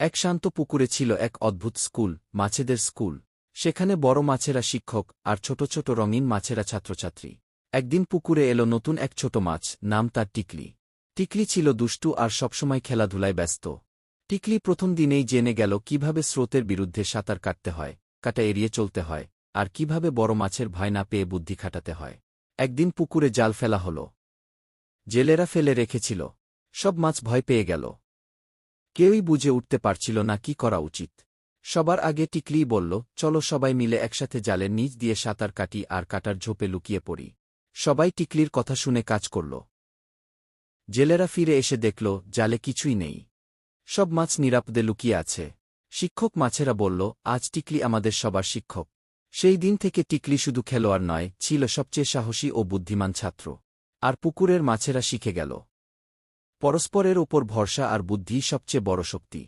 এক শান্ত পুকুরে ছিল এক অদ্ভুত স্কুল, মাছেদের স্কুল। সেখানে বড় মাছেরা শিক্ষক আর ছোট ছোট রঙিন মাছেরা ছাত্রছাত্রী। একদিন পুকুরে এলো নতুন এক ছোট মাছ, নাম তার টিকলি। টিকলি ছিল দুষ্টু আর সবসময় খেলাধুলায় ব্যস্ত। টিকলি প্রথম দিনেই জেনে গেল কিভাবে স্রোতের বিরুদ্ধে সাঁতার কাটতে হয়, কাটা এড়িয়ে চলতে হয়, আর কিভাবে বড় মাছের ভয় না পেয়ে বুদ্ধি খাটাতে হয়। একদিন পুকুরে জাল ফেলা হল। জেলেরা ফেলে রেখেছিল। সব মাছ ভয় পেয়ে গেল। কেউই বুঝে উঠতে পারছিল না কি করা উচিত। সবার আগে টিকলিই বলল, চলো সবাই মিলে একসাথে জালের নিচ দিয়ে সাঁতার কাটি আর কাটার ঝোপে লুকিয়ে পড়ি। সবাই টিকলির কথা শুনে কাজ করল। জেলেরা ফিরে এসে দেখল জালে কিছুই নেই। সব মাছ নিরাপদে লুকিয়ে আছে। শিক্ষক মাছেরা বলল, আজ টিকলি আমাদের সবার শিক্ষক। সেই দিন থেকে টিকলি শুধু খেলোয়াড় নয়, ছিল সবচেয়ে সাহসী ও বুদ্ধিমান ছাত্র। আর পুকুরের মাছেরা শিখে গেল, পরস্পরের ওপর ভরসা আর বুদ্ধিই সবচেয়ে বড় শক্তি।